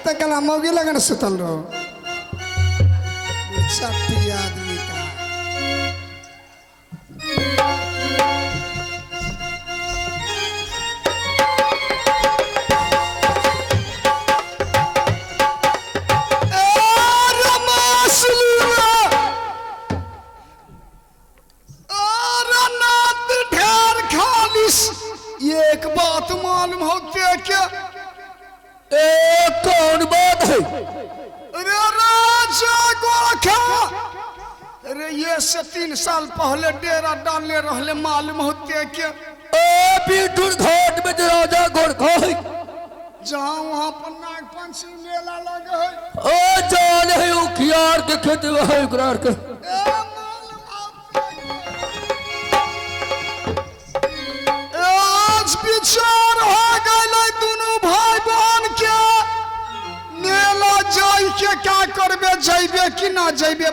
तो कल मौगी लगन सुतल रहो छठी आदमी का एक बात मालूम होते क्या कौन बात है? अरे राजा गोरखा अरे ये से 3 साल पहले डेरा डालने रहले मालूम होते क्या पीठुर घाट में जो राजा गोरखा है जहाँ वहाँ पर नाग पंचमी मेला लगे है जान है उखियार के खेत है उकरार के विचार हो गए दोनों भाई बहन के मेला जाई के क्या करबे जइबे कि ना जइबे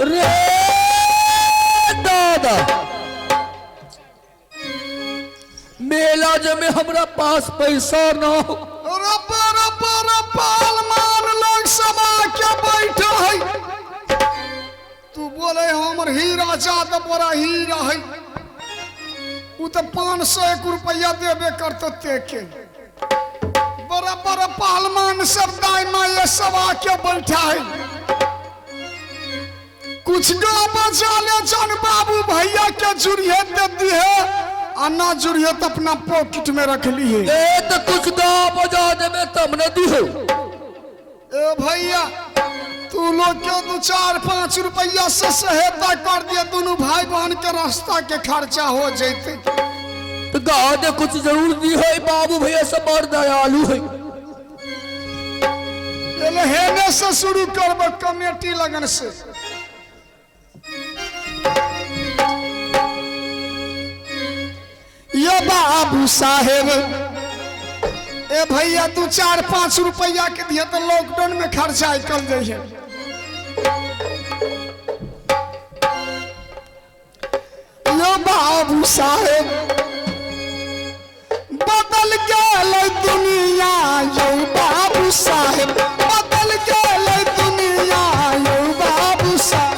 रे दादा मेला जब में हमरा पास पैसा ना हो पालमान लोग समा के बैठे है तू बोले हमर हीरा ज्यादा बड़ा हीरा है वो तो 501 रुपया देवे करते तेके बड़ा बड़ा पहलवान सब दाईमा ये सब आके बैठा है कुछ गाँव बजा ले जान बाबू भैया के जुड़िए दे दी है और ना जुड़िए तो अपना पॉकेट में रख ली है तो कुछ गाँव बजा दे में तब न दी हो ए भैया तू लोग क्यों 2-4-5 रुपया से सहायता कर दिया दोनों भाई बहन के रास्ता के खर्चा हो जाते तो गाँव ने कुछ जरूर दी है बाबू भैया सब बड़ दयालु है हेने से शुरू करब कमेटी लगन से ये बाबू साहेब ए भैया 2-4-5 रुपया के दिए तो लॉकडाउन में खर्चा निकल जाइए ये बाबू साहेब बदल गए दुनिया यो बाबू साहेब बदल गए दुनिया यो बाबू साहेब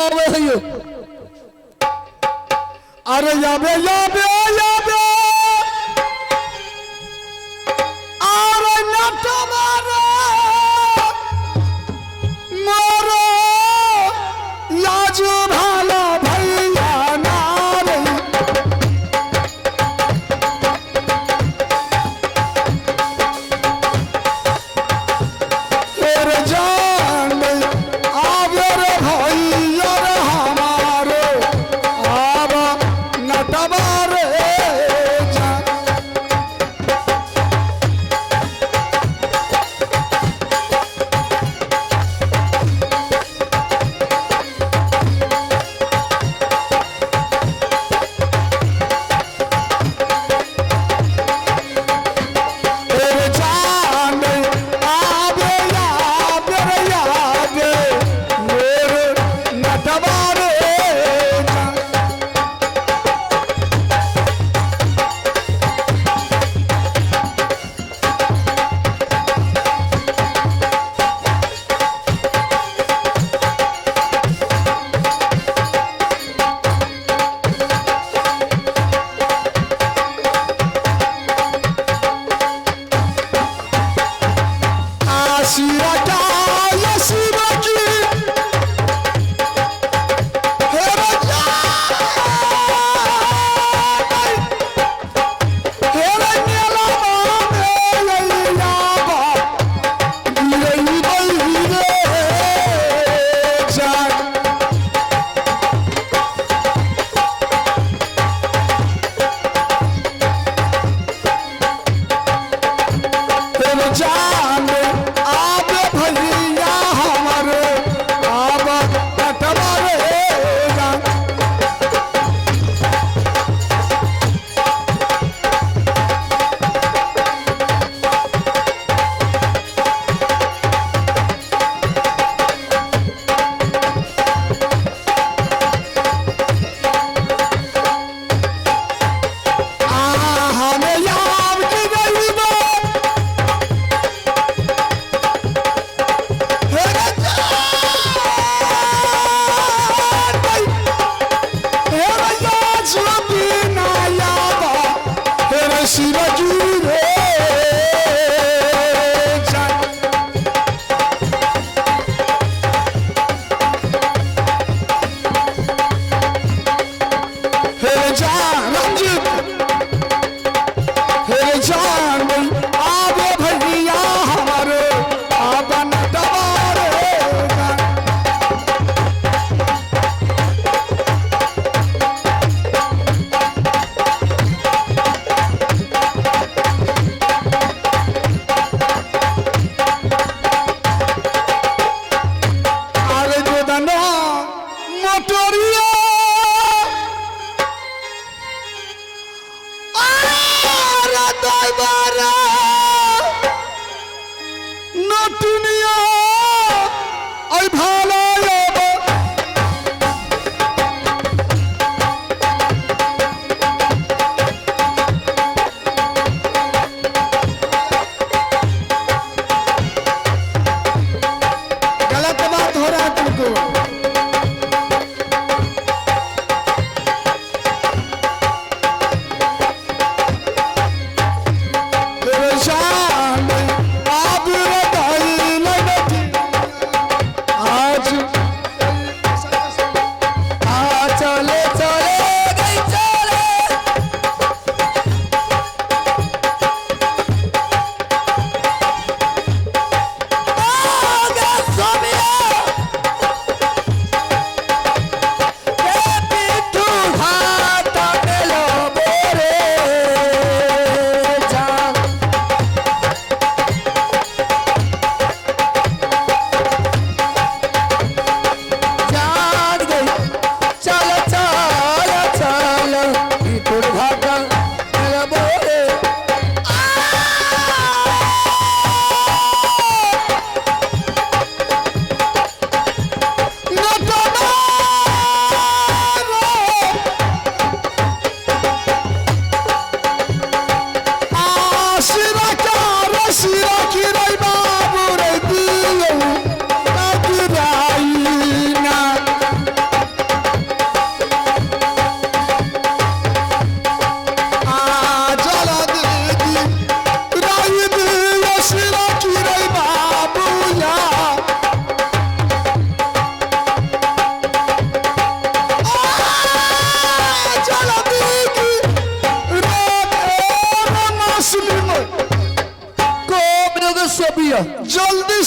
आवे है अरे याबे याबे याबे अरे नटवारे मारो लाज भाला भैया नारे तेरे जान आवे रे भैया रे हमारे आवा नटवारे जान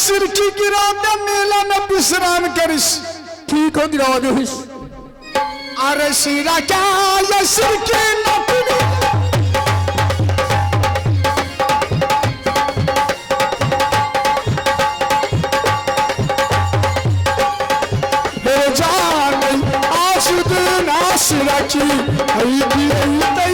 सिरकी गिरा दे मेला में विश्राम करिस। ठीक है गिरा दो हिस। अरे सिरा क्या ये सिरकी नकली जान आज दिन आसरा की आई